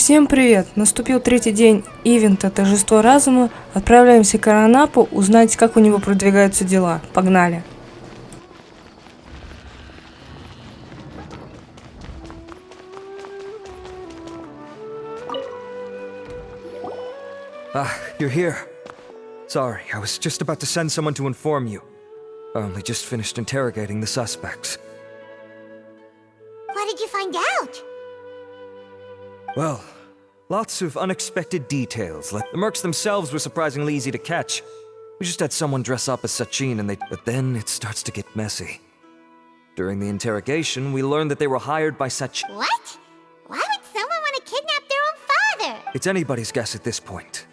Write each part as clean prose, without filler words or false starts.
Всем привет! Наступил третий день ивента «Торжество разума». Отправляемся к Аранапу узнать, как у него продвигаются дела. Погнали! You're here. Sorry, I was just about to send someone to inform you. I only just finished interrogating the suspects. What did you find out? Well, lots of unexpected details. Like the mercs themselves were surprisingly easy to catch. We just had someone dress up as Sachin but then it starts to get messy. During the interrogation, we learned that they were hired by Sachin. What? Why would someone want to kidnap their own father? It's anybody's guess at this point.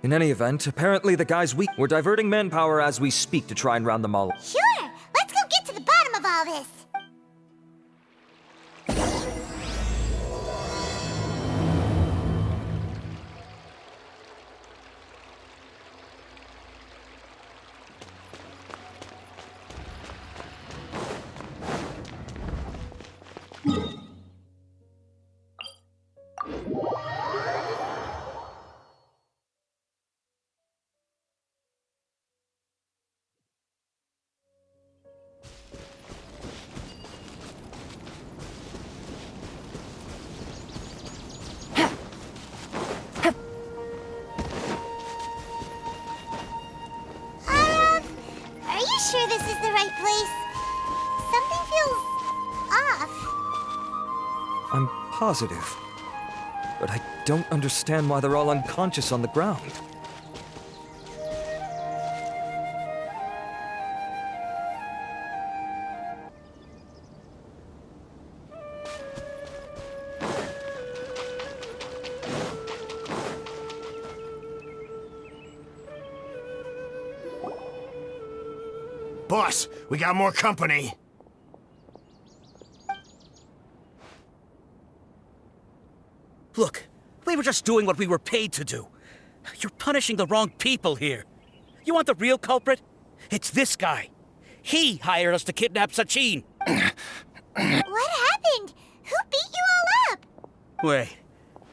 In any event, apparently the guys we're diverting manpower as we speak to try and round them all up. Sure, let's go get to the bottom of all this. Are you sure this is the right place? Something feels off. I'm positive. But I don't understand why they're all unconscious on the ground. Boss, we got more company. Look, we were just doing what we were paid to do. You're punishing the wrong people here. You want the real culprit? It's this guy. He hired us to kidnap Sachin. What happened? Who beat you all up? Wait,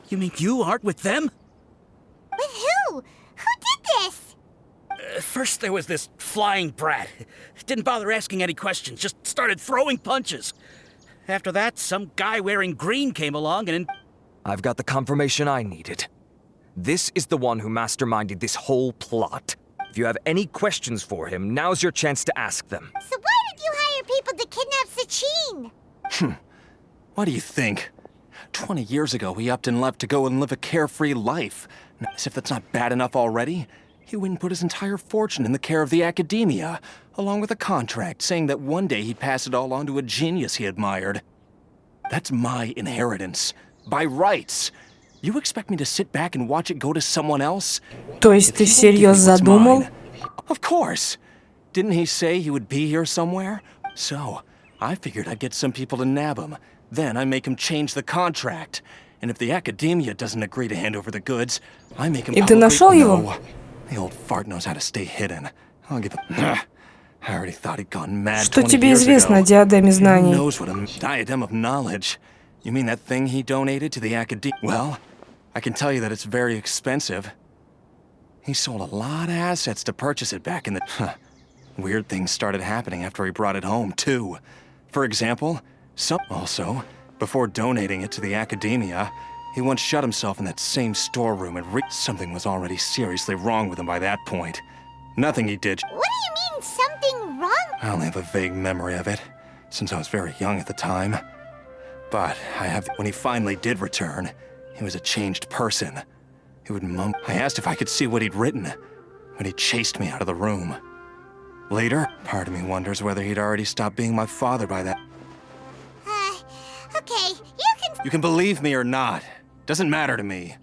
you mean you aren't with them? With who? Who did this? First there was this flying brat. Didn't bother asking any questions, just started throwing punches. After that, some guy wearing green came along and... I've got the confirmation I needed. This is the one who masterminded this whole plot. If you have any questions for him, now's your chance to ask them. So why did you hire people to kidnap Sachin? What do you think? 20 years ago, he upped and left to go and live a carefree life. As if that's not bad enough already, he went and put his entire fortune in the care of the academia, along with a contract saying that one day he'd pass it all on to a genius he admired. That's my inheritance. By rights. You expect me to sit back and watch it go to someone else? То есть ты всерьез задумал? Of course. Didn't he say he would be here somewhere? So, I figured I'd get some people to nab him. Then I make him change the contract. And if the academia doesn't agree to hand over the goods, I make him... И ты нашел его? No. The old fart knows how to stay hidden. I'll give him... I already thought he'd gone mad 20 years ago. Что тебе известно о диадеме знаний? Who knows what a diadem of knowledge? You mean that thing he donated to the academia? Well, I can tell you that it's very expensive. He sold a lot of assets to purchase it back in the... Weird things started happening after he brought it home, too. For example, Also, before donating it to the academia, he once shut himself in that same storeroom and something was already seriously wrong with him by that point. Nothing he did... What do you mean, something wrong? I only have a vague memory of it, since I was very young at the time. But when he finally did return, he was a changed person. He would mumble. I asked if I could see what he'd written, but he chased me out of the room. Later, part of me wonders whether he'd already stopped being my father by that. Okay, You can believe me or not. Doesn't matter to me.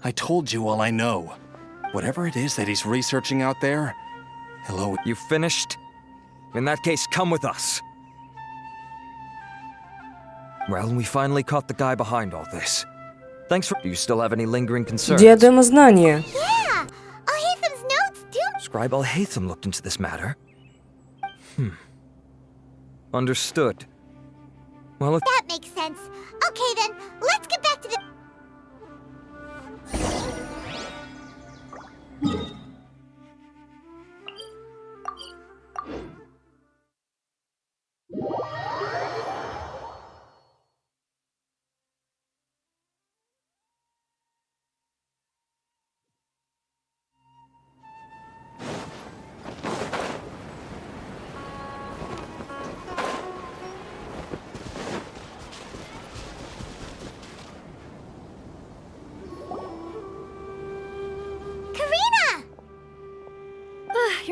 I told you all I know. Whatever it is that he's researching out there, hello. You finished? In that case, come with us. Well, we finally caught the guy behind all this. Thanks for... Do you still have any lingering concerns? Диадема знания. Yeah! Al-Haytham's notes do... Scribe Al-Haytham looked into this matter. Understood. Well, That makes sense. Okay then, let's get back to the...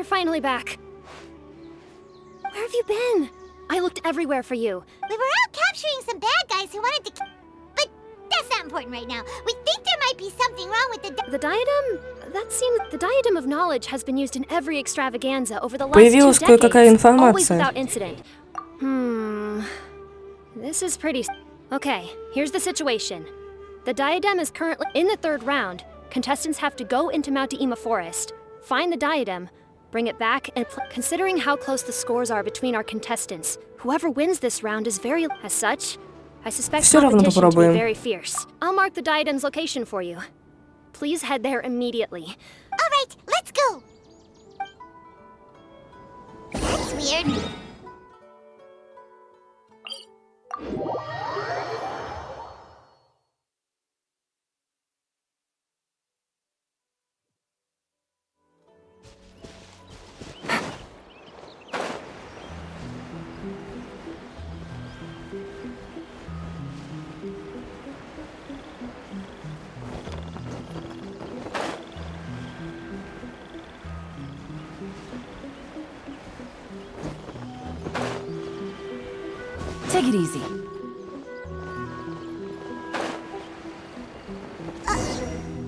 you're finally back. Where have you been? I looked everywhere for you. We were out capturing some bad guys who wanted to but that's not important right now. We think there might be something wrong with The diadem? That seems... The diadem of knowledge has been used in every extravaganza over the last Появилась 2 кое-какая decades, always информация. without incident. This is pretty... Okay, here's the situation. The diadem is currently in the 3rd round. Contestants have to go into Mount Deima Forest, find the diadem, bring it back, and considering how close the scores are between our contestants, whoever wins this round is very... As such, I suspect Всё равно competition to be попробуем. very fierce. I'll mark the diadem's location for you. Please head there immediately. All right, let's go. That's weird. Take it easy.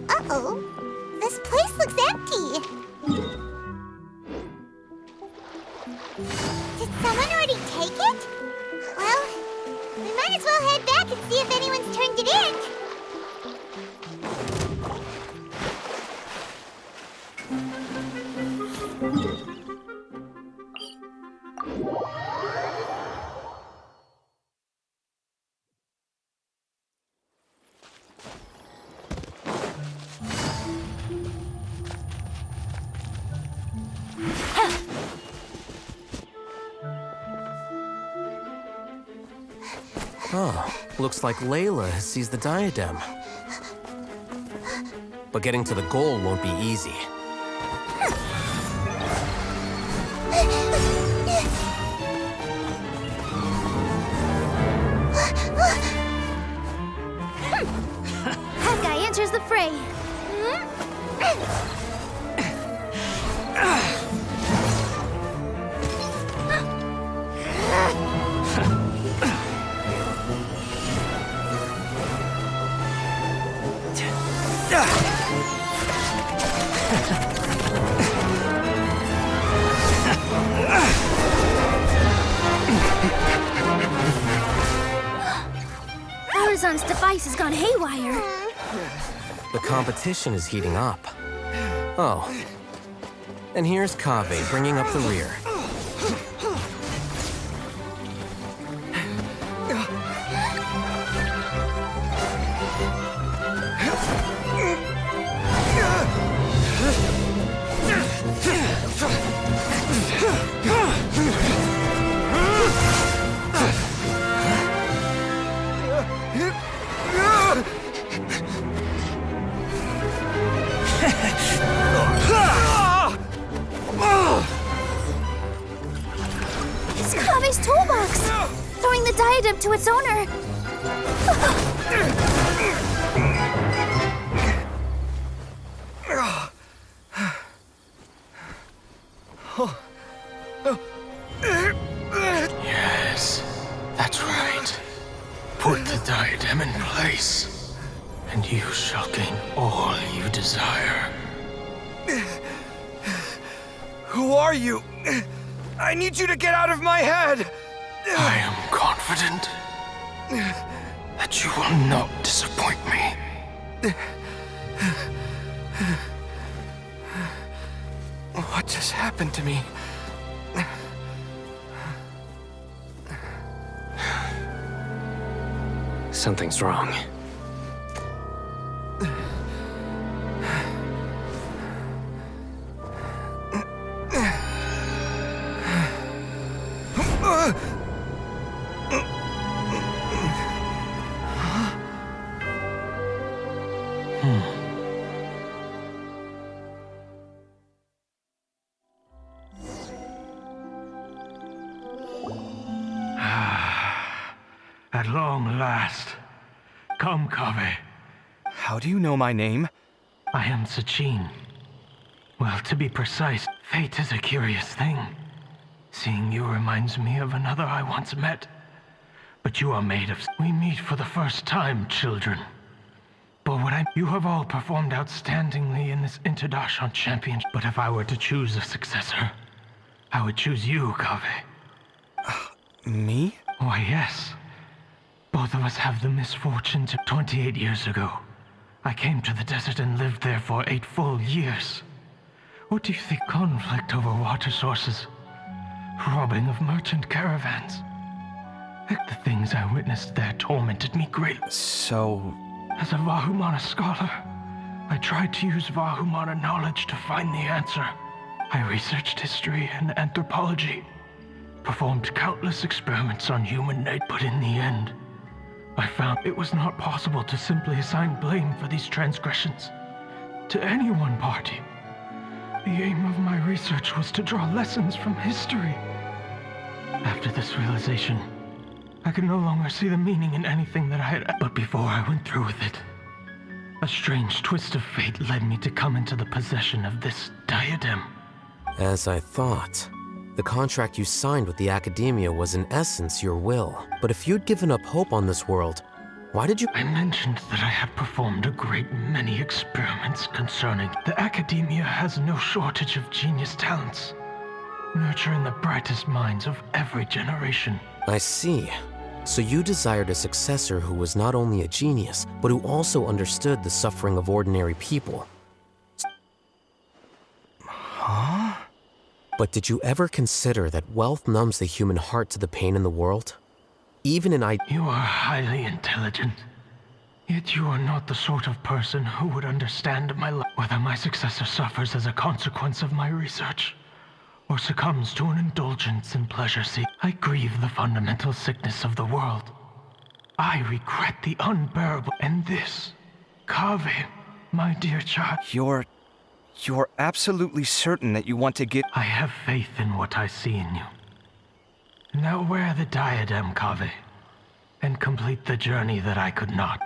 Uh-oh. This place looks empty. Did someone already take it? Well, we might as well head back and see if anyone's turned it in. Oh, looks like Layla has seized the diadem. But getting to the goal won't be easy. That guy enters the fray. Horizon's device has gone haywire. The competition is heating up. Oh. And here's Kaveh bringing up the rear. It's Kave's toolbox! Throwing the diadem to its owner! Yes, that's right. Put the diadem in place, and you shall gain all you desire. Who are you? I need you to get out of my head! I am confident that you will not disappoint me. What just happened to me? Something's wrong. At long last. Come, Kaveh. How do you know my name? I am Sachin. Well, to be precise, fate is a curious thing. Seeing you reminds me of another I once met. But you are made of... We meet for the first time, children. But you have all performed outstandingly in this International Championship. But if I were to choose a successor, I would choose you, Kaveh. Me? Why, yes. Both of us have the misfortune to... 28 years ago, I came to the desert and lived there for 8 full years. What do you think? Conflict over water sources, robbing of merchant caravans. Heck, the things I witnessed there tormented me greatly. So... As a Vahumana scholar, I tried to use Vahumana knowledge to find the answer. I researched history and anthropology, performed countless experiments on human nature, but in the end, I found it was not possible to simply assign blame for these transgressions to any one party. The aim of my research was to draw lessons from history. After this realization, I could no longer see the meaning in anything that I had... But before I went through with it, a strange twist of fate led me to come into the possession of this diadem. As I thought, the contract you signed with the Academia was in essence your will. But if you'd given up hope on this world, why did you... I mentioned that I had performed a great many experiments concerning... The Academia has no shortage of genius talents, nurturing the brightest minds of every generation. I see. So you desired a successor who was not only a genius, but who also understood the suffering of ordinary people. Huh? But did you ever consider that wealth numbs the human heart to the pain in the world? Even in You are highly intelligent. Yet you are not the sort of person who would understand my life. Whether my successor suffers as a consequence of my research, or succumbs to an indulgence in pleasure seeking, I grieve the fundamental sickness of the world. I regret the unbearable. And this, Kaveh, my dear child. You're absolutely certain that you want to get... I have faith in what I see in you. Now wear the diadem, Kaveh, and complete the journey that I could not.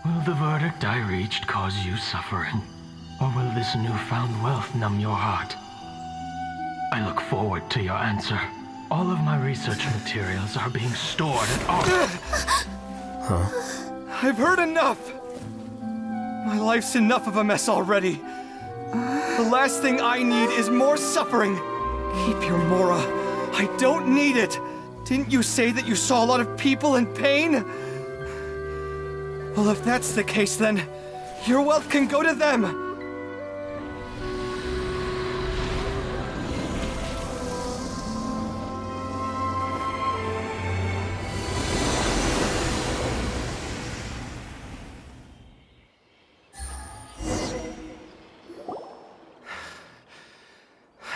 Will the verdict I reached cause you suffering? Or will this newfound wealth numb your heart? I look forward to your answer. All of my research materials are being stored at our... I've heard enough! My life's enough of a mess already. The last thing I need is more suffering. Keep your Mora. I don't need it. Didn't you say that you saw a lot of people in pain? Well, if that's the case, then your wealth can go to them.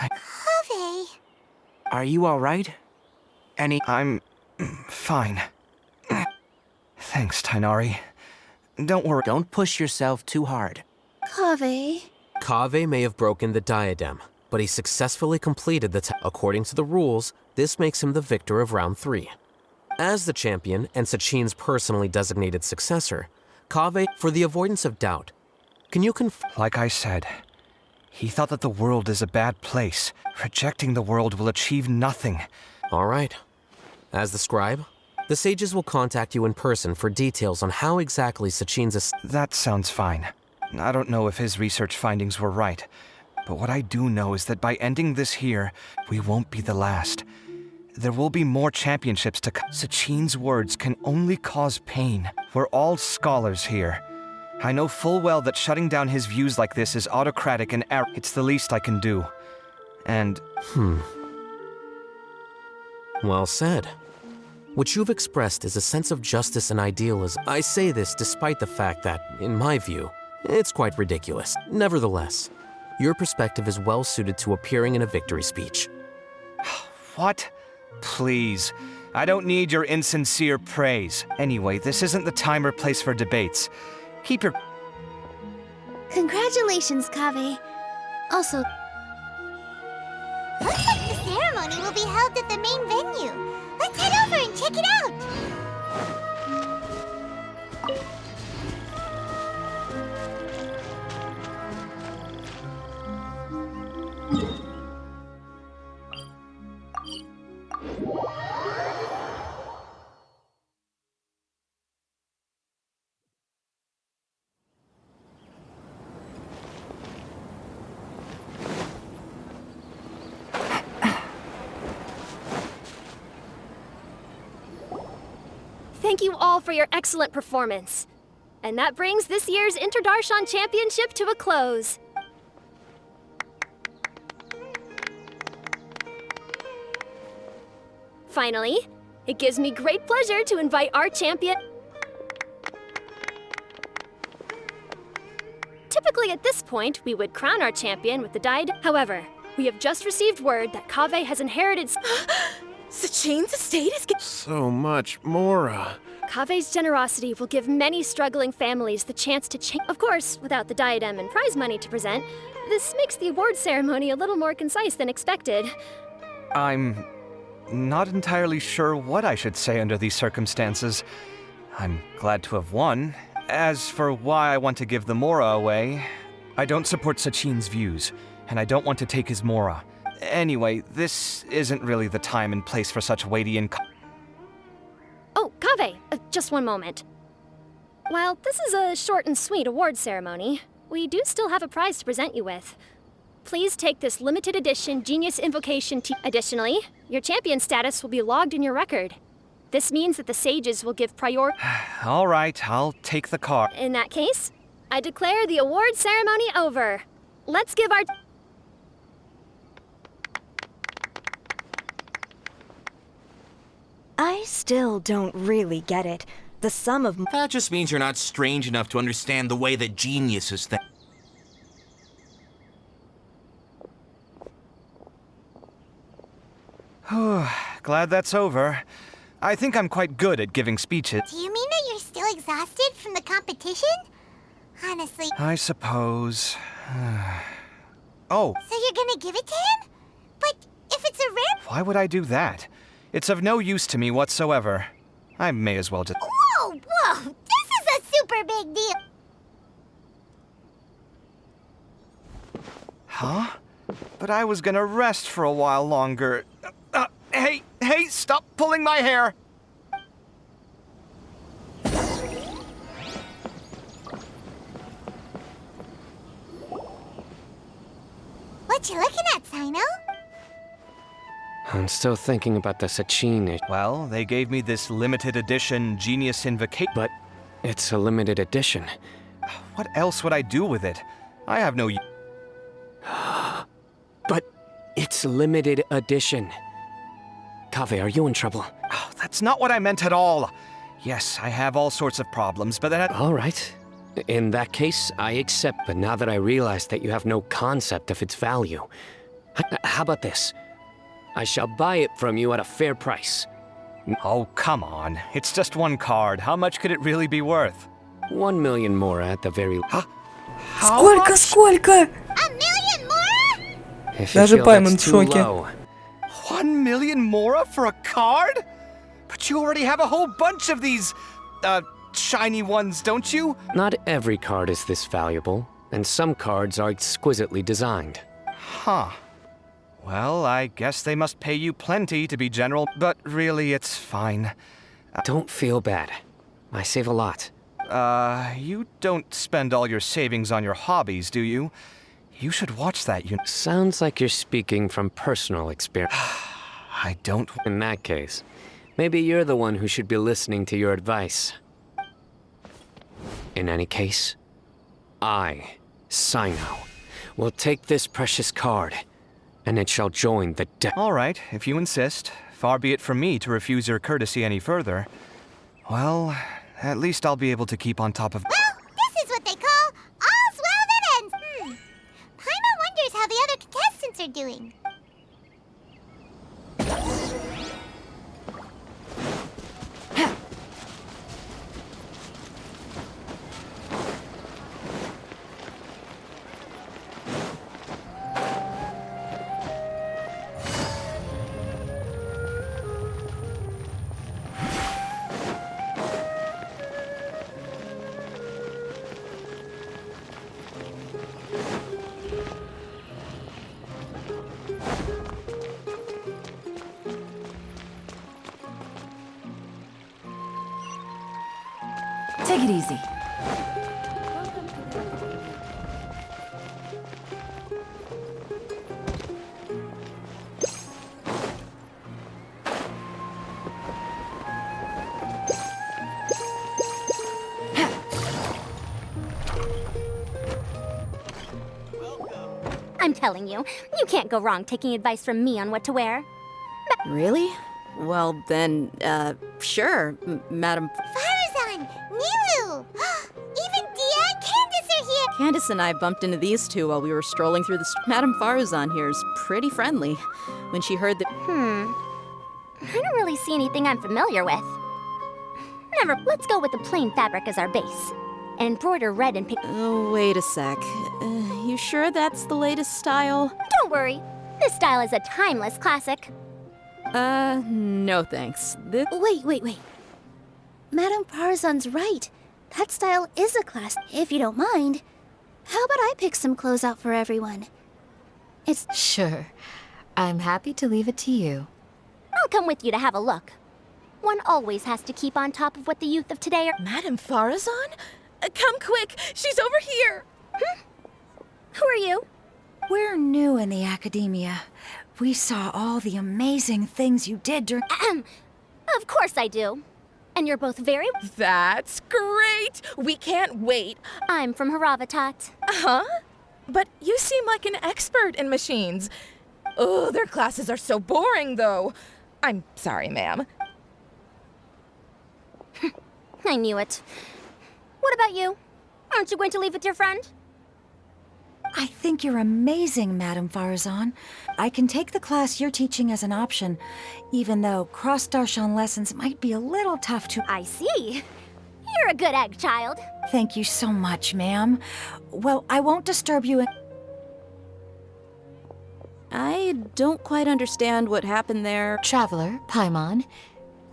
Kaveh. Are you all right? I'm fine. Thanks, Tainari. Don't worry. Don't push yourself too hard. Kaveh. Kaveh may have broken the diadem, but he successfully completed the According to the rules, this makes him the victor of round 3. As the champion and Sachin's personally designated successor, Kaveh, for the avoidance of doubt, can you Like I said, he thought that the world is a bad place. Rejecting the world will achieve nothing. All right. As the scribe, the sages will contact you in person for details on how exactly Sachin's... That sounds fine. I don't know if his research findings were right, but what I do know is that by ending this here, we won't be the last. There will be more championships to come. Sachin's words can only cause pain. We're all scholars here. I know full well that shutting down his views like this is autocratic and it's the least I can do. And... Well said. What you've expressed is a sense of justice and idealism. I say this despite the fact that, in my view, it's quite ridiculous. Nevertheless, your perspective is well suited to appearing in a victory speech. What? Please. I don't need your insincere praise. Anyway, this isn't the time or place for debates. Keep your... Congratulations, Kaveh. Also, looks like the ceremony will be held at the main venue. Let's head over over and check it out! Thank you all for your excellent performance. And that brings this year's Interdarshan Championship to a close. Finally, it gives me great pleasure to invite our champion. Typically at this point, we would crown our champion with the diadem. However, we have just received word that Kaveh has inherited Sachine's estate is so much, Mora. Kaveh's generosity will give many struggling families the chance to change. Of course, without the diadem and prize money to present, this makes the award ceremony a little more concise than expected. I'm not entirely sure what I should say under these circumstances. I'm glad to have won. As for why I want to give the Mora away, I don't support Sachine's views, and I don't want to take his Mora. Anyway, this isn't really the time and place for such weighty and... Oh, Kaveh, just one moment. While this is a short and sweet award ceremony, we do still have a prize to present you with. Please take this limited edition Genius Invocation Additionally, your champion status will be logged in your record. This means that the sages will give priority. All right, I'll take the card. In that case, I declare the award ceremony over. Let's give our... I still don't really get it. The sum of... That just means you're not strange enough to understand the way that geniuses think. Glad that's over. I think I'm quite good at giving speeches. Do you mean that you're still exhausted from the competition? Honestly. I suppose. Oh. So you're gonna give it to him? But if it's a rare... Why would I do that? It's of no use to me whatsoever. I may as well just... Whoa, whoa! This is a super big deal! Huh? But I was gonna rest for a while longer. Hey, stop pulling my hair! What you looking at, Sino? I'm still thinking about the Sachine. Well, they gave me this limited edition Genius Invocation. But it's a limited edition. What else would I do with it? I have no... But it's limited edition. Kaveh, are you in trouble? Oh, that's not what I meant at all. Yes, I have all sorts of problems, but that... All right. In that case, I accept, but now that I realize that you have no concept of its value, how about this? I shall buy it from you at a fair price. Oh, come on. It's just one card. How much could it really be worth? 1 million more at the very... Сколько? A million more? If you Даже feel Паймон that's в too шоке. low. 1 million Mora for a card? But you already have a whole bunch of these, shiny ones, don't you? Not every card is this valuable, and some cards are exquisitely designed. Huh. Well, I guess they must pay you plenty to be general, but really it's fine. Don't feel bad. I save a lot. You don't spend all your savings on your hobbies, do you? You should watch that, Sounds like you're speaking from personal experience. I don't... In that case, maybe you're the one who should be listening to your advice. In any case, I, Sino, will take this precious card, and it shall join the deck. All right, if you insist. Far be it from me to refuse your courtesy any further. Well, at least I'll be able to keep on top of... Well, this is what they call all's well that ends. Paimon wonders how the other contestants are doing. Take it easy. I'm telling you, you can't go wrong taking advice from me on what to wear. Really? Well, then, sure, Madam. Farazan! Nilu! Even Dia and Candace are here! Candace and I bumped into these two while we were strolling through the Madam Farazan here is pretty friendly. When she heard that. I don't really see anything I'm familiar with. Never. Let's go with the plain fabric as our base. And embroider red and pink. Oh, wait a sec. You sure that's the latest style? Don't worry. This style is a timeless classic. No thanks. Wait. Madame Farazan's right. That style is a class. If you don't mind, how about I pick some clothes out for everyone? It's... Sure. I'm happy to leave it to you. I'll come with you to have a look. One always has to keep on top of what the youth of today are... Madame Farazan? Come quick! She's over here! Who are you? We're new in the academia. We saw all the amazing things you did during... Of course I do. And you're both very... That's great! We can't wait. I'm from Haravatat. Huh? But you seem like an expert in machines. Oh, their classes are so boring, though. I'm sorry, ma'am. I knew it. What about you? Aren't you going to leave with your friend? I think you're amazing, Madame Farazan. I can take the class you're teaching as an option, even though cross-darshan lessons might be a little tough to... I see. You're a good egg, child. Thank you so much, ma'am. Well, I won't disturb you. I don't quite understand what happened there. Traveler, Paimon,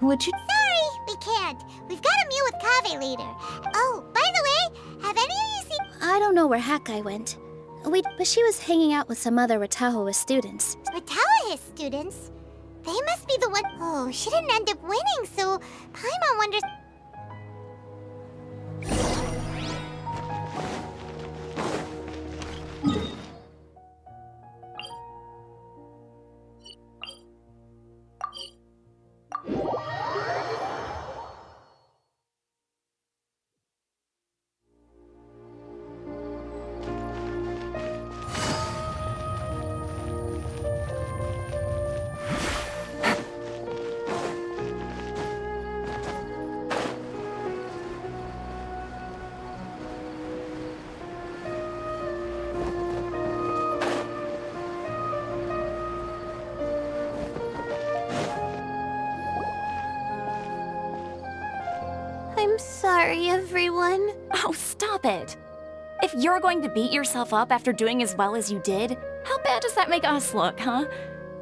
would you... Sorry, we can't. We've got a meal with Kaveh later. Oh, by the way, have any of you seen... I don't know where Hakai went. But she was hanging out with some other Ratahoa students. Ratahoa students? They must be the one... Oh, she didn't end up winning, so Paimon wonders... I'm sorry, everyone. Oh, stop it. If you're going to beat yourself up after doing as well as you did, how bad does that make us look, huh?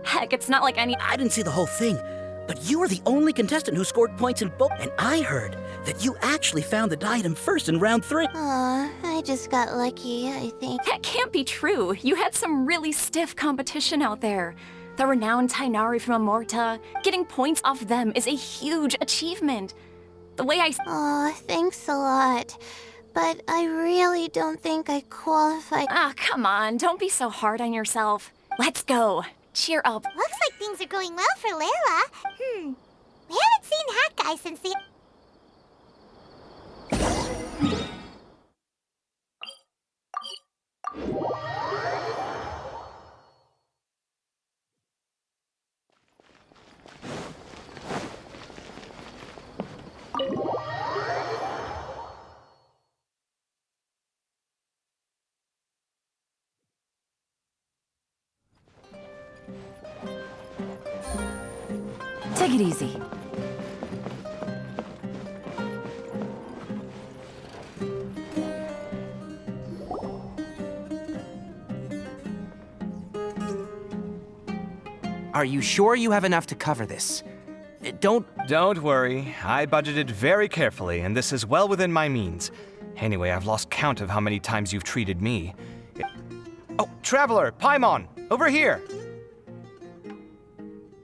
Heck, it's not like I didn't see the whole thing, but you were the only contestant who scored points in both. And I heard that you actually found the diadem first in round 3. Aw, I just got lucky, I think. That can't be true. You had some really stiff competition out there. The renowned Tainari from Amorta, getting points off them is a huge achievement. The way I... Aw, thanks a lot. But I really don't think I qualify. Ah, come on. Don't be so hard on yourself. Let's go. Cheer up. Looks like things are going well for Layla. We haven't seen Hakai since the... Take it easy. Are you sure you have enough to cover this? Don't worry. I budgeted very carefully, and this is well within my means. Anyway, I've lost count of how many times you've treated me. Oh, Traveler, Paimon, over here!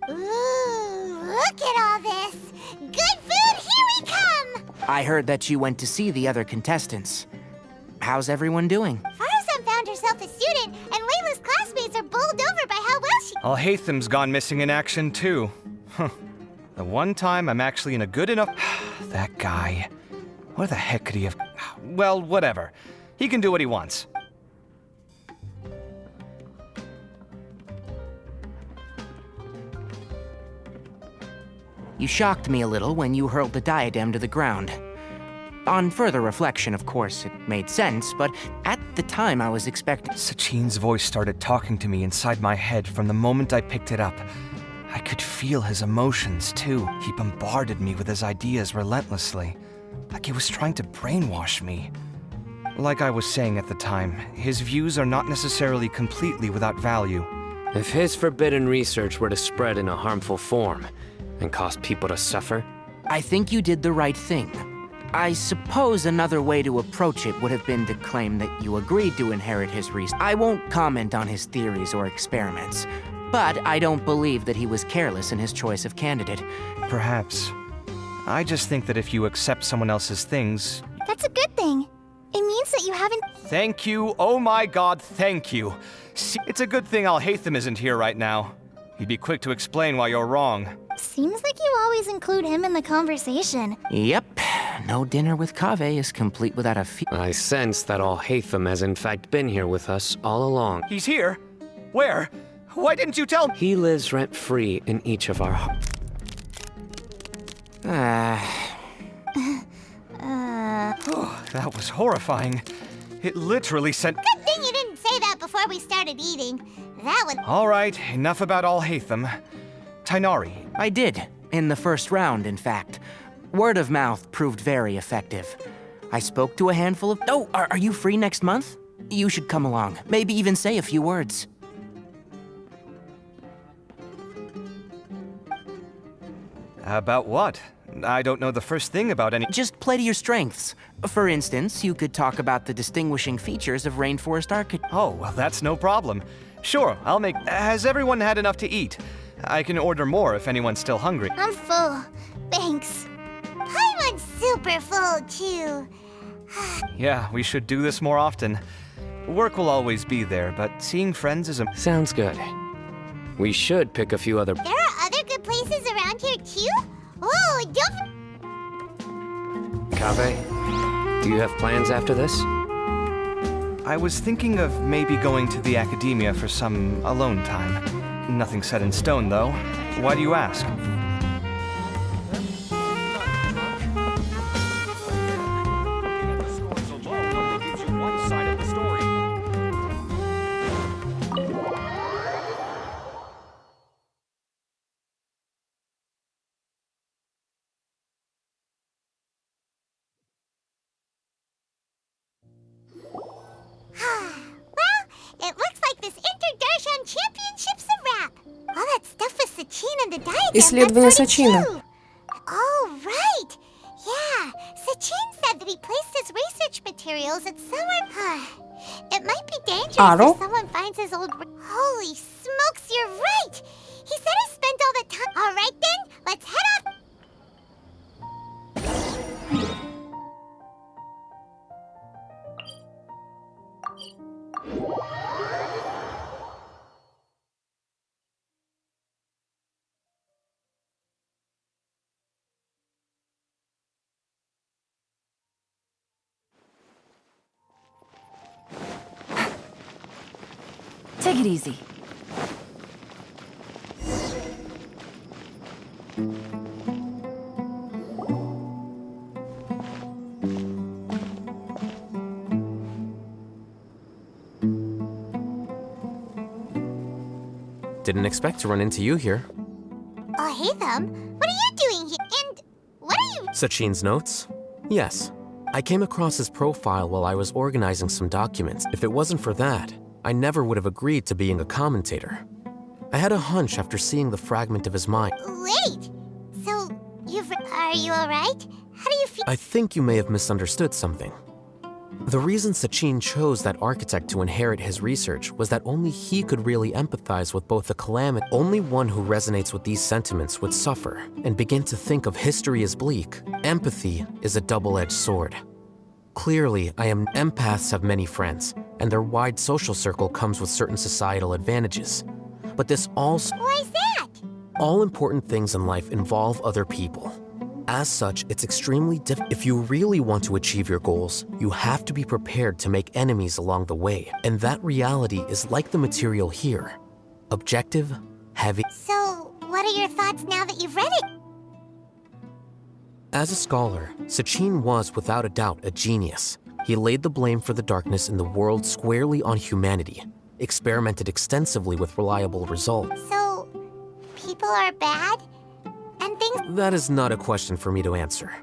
Ooh, look at all this! Good food, here we come! I heard that you went to see the other contestants. How's everyone doing? Farazan found herself a student, and Layla's classmates are bowled over by how well she... Al-Haytham's gone missing in action, too. Huh. The one time I'm actually in a good enough... That guy. Where the heck could he have... Well, whatever. He can do what he wants. You shocked me a little when you hurled the diadem to the ground. On further reflection, of course, it made sense, but at the time I was expecting... Sachin's voice started talking to me inside my head from the moment I picked it up. I could feel his emotions, too. He bombarded me with his ideas relentlessly, like he was trying to brainwash me. Like I was saying at the time, his views are not necessarily completely without value. If his forbidden research were to spread in a harmful form and cause people to suffer... I think you did the right thing. I suppose another way to approach it would have been to claim that you agreed to inherit his research. I won't comment on his theories or experiments, but I don't believe that he was careless in his choice of candidate. Perhaps. I just think that if you accept someone else's things... That's a good thing. It means that you haven't... Thank you, oh my god, thank you. See, it's a good thing Al-Haytham isn't here right now. He'd be quick to explain why you're wrong. Seems like you always include him in the conversation. Yep. No dinner with Kaveh is complete without a I sense that Al-Haytham has in fact been here with us all along. He's here? Where? Why didn't you tell me? He lives rent-free in each of our hearts. That was horrifying. It literally sent... Good thing you didn't say that before we started eating. That would... All right, enough about Al-Haytham. Tainari. I did. In the first round, in fact. Word of mouth proved very effective. I spoke to a handful of... Oh, are you free next month? You should come along. Maybe even say a few words. About what? I don't know the first thing about any... Just play to your strengths. For instance, you could talk about the distinguishing features of rainforest architecture. Oh, well, that's no problem. Sure, I'll make... Has everyone had enough to eat? I can order more if anyone's still hungry. I'm full. Thanks. I'm super full, too. Yeah, we should do this more often. Work will always be there, but seeing friends is a... Sounds good. We should pick a few other... There are other good places around here, too? Oh, don't... Kaveh, do you have plans after this? I was thinking of maybe going to the academia for some alone time. Nothing set in stone, though. Why do you ask? Исследование Сачина. Oh, right. Yeah, Sachin said that he placed his research materials at somewhere... It might be dangerous if someone finds his old... Holy smokes, you're right! He said he spent all the time... All right then, let's head off... Take it easy. Didn't expect to run into you here. Oh, hey, Thumb. What are you doing here? And what are you... Sachin's notes? Yes. I came across his profile while I was organizing some documents. If it wasn't for that, I never would have agreed to being a commentator. I had a hunch after seeing the fragment of his mind. Wait! So, are you alright? How do you feel? I think you may have misunderstood something. The reason Sachin chose that architect to inherit his research was that only he could really empathize with both the calamity. Only one who resonates with these sentiments would suffer and begin to think of history as bleak. Empathy is a double-edged sword. Clearly, empaths have many friends, and their wide social circle comes with certain societal advantages. But this also... Why is that? All important things in life involve other people. As such, it's extremely difficult. If you really want to achieve your goals, you have to be prepared to make enemies along the way. And that reality is like the material here. Objective, heavy. So, what are your thoughts now that you've read it? As a scholar, Sachin was without a doubt a genius. He laid the blame for the darkness in the world squarely on humanity, experimented extensively with reliable results. So, people are bad? And things... That is not a question for me to answer.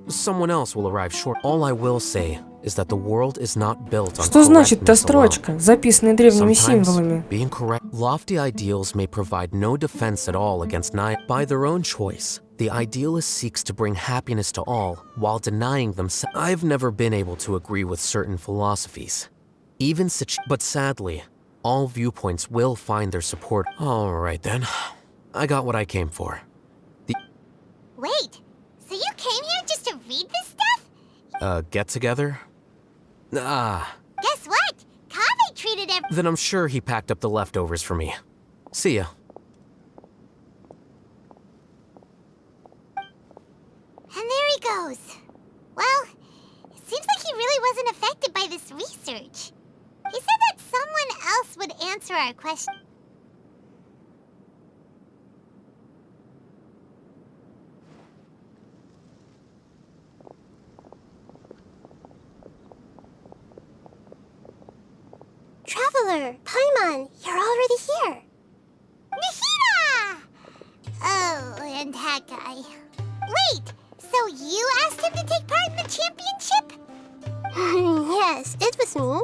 Someone else will arrive short. All I will say is that the world is not built on Что значит эта correctness alone. строчка, записанная древними Sometimes, символами? being correct, lofty ideals may provide no defense at all against by their own choice. The idealist seeks to bring happiness to all while denying themselves. I've never been able to agree with certain philosophies. Even such, but sadly, all viewpoints will find their support. All right then, I got what I came for. Wait, so you came here just to read this stuff? Get together? Guess what? Kaveh treated him. Then I'm sure he packed up the leftovers for me. See ya. And there he goes. Well, it seems like he really wasn't affected by this research. He said that someone else would answer our question. Traveler, Paimon, you're already here. Nihira! Oh, and that guy. Wait, so you asked him to take part in the championship? Yes, it was me.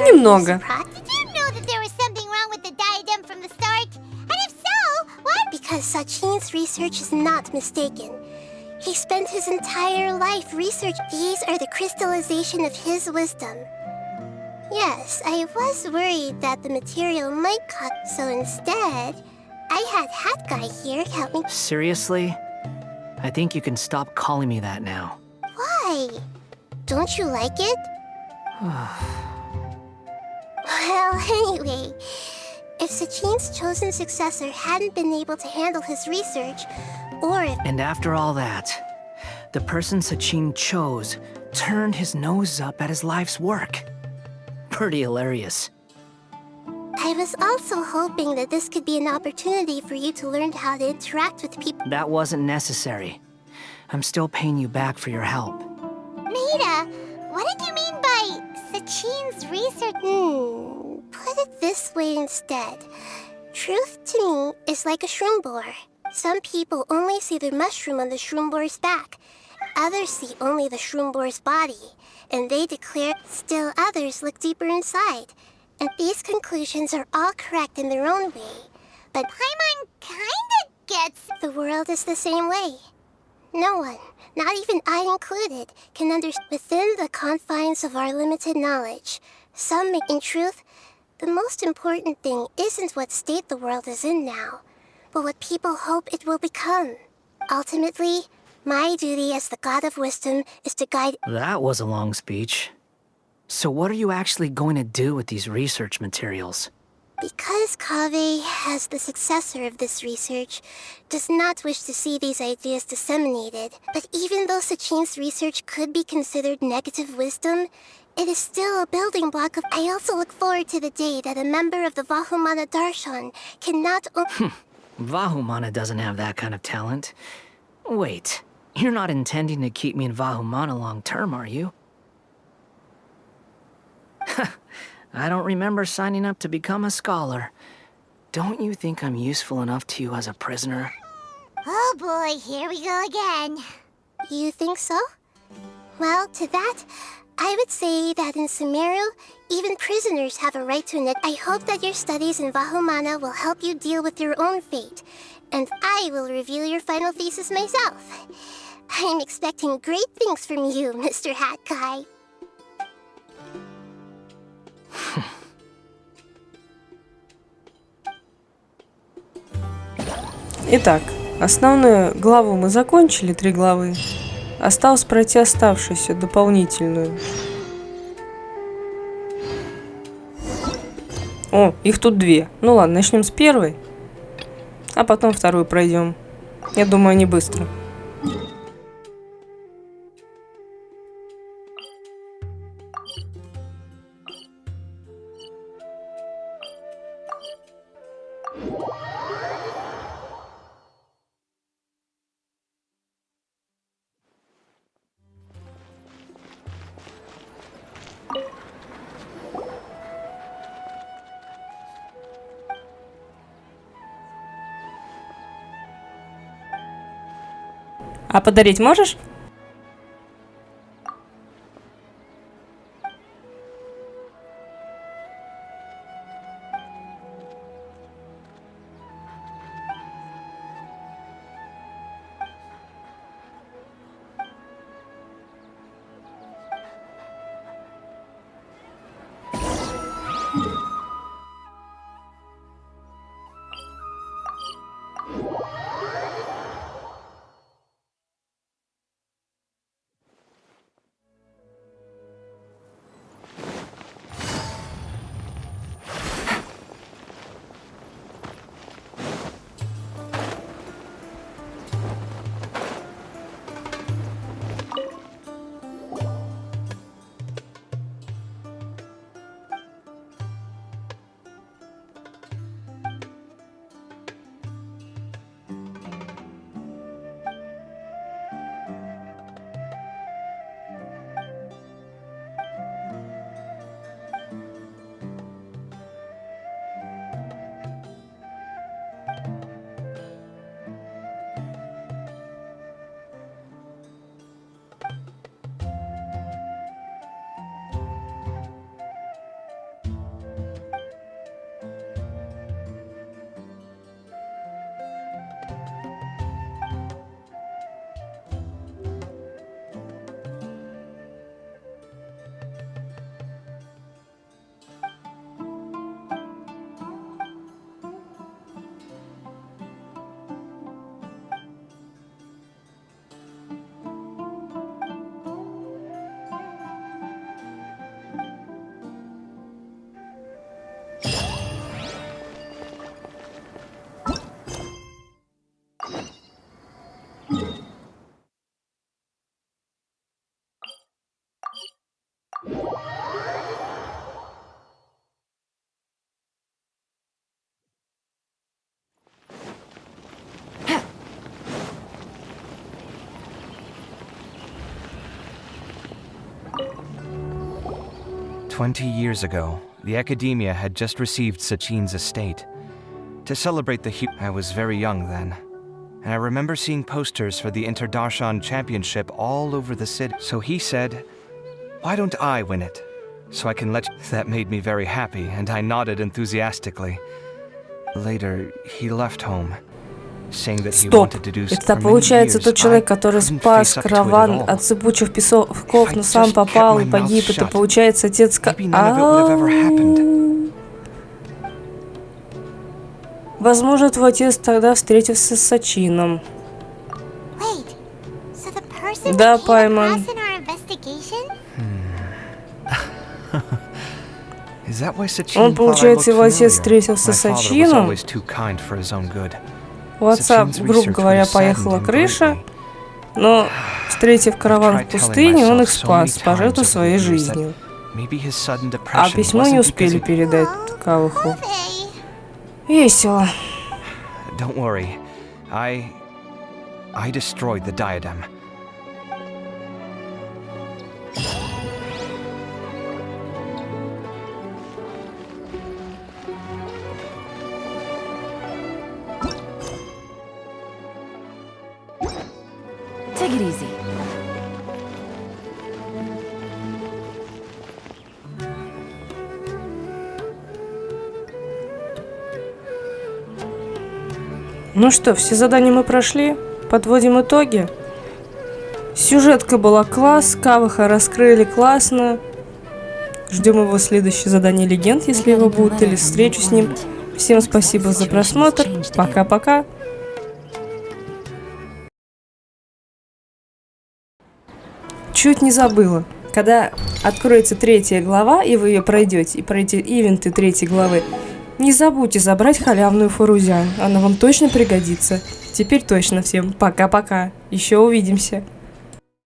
Немного. Did you know that there was something wrong with the diadem from the start? And if so, what? Because Sachin's research is not mistaken. He spent his entire life researching. These are the crystallization of his wisdom. Yes, I was worried that the material might cut, so instead, I had Hat Guy here help me. Seriously? I think you can stop calling me that now. Why? Don't you like it? Well, anyway, if Sachin's chosen successor hadn't been able to handle his research, or if... And after all that, the person Sachin chose turned his nose up at his life's work. Pretty hilarious. I was also hoping that this could be an opportunity for you to learn how to interact with people. That wasn't necessary. I'm still paying you back for your help. Maida, what did you mean by Sachin's research? Put it this way instead. Truth to me is like a shroom boar. Some people only see the mushroom on the shroom boar's back. Others see only the shroom boar's body. And they declare still others look deeper inside. And these conclusions are all correct in their own way. But Paimon kinda gets... The world is the same way. No one, not even I included, can understand within the confines of our limited knowledge. Some make... In truth, the most important thing isn't what state the world is in now, but what people hope it will become. Ultimately, my duty as the God of Wisdom is to guide... That was a long speech. So what are you actually going to do with these research materials? Because Kaveh, as the successor of this research, does not wish to see these ideas disseminated, but even though Sachin's research could be considered negative wisdom, it is still a building block of... I also look forward to the day that a member of the Vahumana Darshan cannot... Vahumana doesn't have that kind of talent. Wait, you're not intending to keep me in Vahumana long term, are you? I don't remember signing up to become a scholar. Don't you think I'm useful enough to you as a prisoner? Oh boy, here we go again. You think so? Well, to that, I would say that in Sumeru, even prisoners have a right to an... I hope that your studies in Vahumana will help you deal with your own fate, and I will review your final thesis myself. I'm expecting great things from you, Mr. Hat Guy. Итак, основную главу мы закончили, 3 главы. Осталось пройти оставшуюся, дополнительную. О, их тут 2. Ну ладно, начнем с первой, а потом вторую пройдем. Я думаю, они быстро. А подарить можешь? Years ago, the Academia had just received Sachin's estate. To celebrate I was very young then, and I remember seeing posters for the Interdarshan Championship all over the city. So he said, "Why don't I win it? So I can let you." That made me very happy, and I nodded enthusiastically. Later, he left home, saying that he wanted to do. Это получается тот человек, который спас караван от сыпучих песков, но сам попал и погиб. Это получается отец. Возможно, твой отец тогда встретился с Сачином. Да, Пайман. Он, получается, его отец встретился с Сачином. У отца, грубо говоря, поехала крыша, но, встретив караван в пустыне, он их спас, пожертвовав своей жизнью. А письмо не успели передать Каваху. Весело. Don't worry. I destroyed the diadem. Take it easy. Ну что, все задания мы прошли. Подводим итоги. Сюжетка была класс, Каваха раскрыли классно. Ждем его следующее задание легенд, если его будет, или встречу с ним. Всем спасибо за просмотр. Пока-пока. Чуть не забыла. Когда откроется 3 глава, и вы ее пройдете, и пройдете ивенты 3 главы, не забудьте забрать халявную фарузян. Она вам точно пригодится. Теперь точно всем пока-пока. Еще увидимся.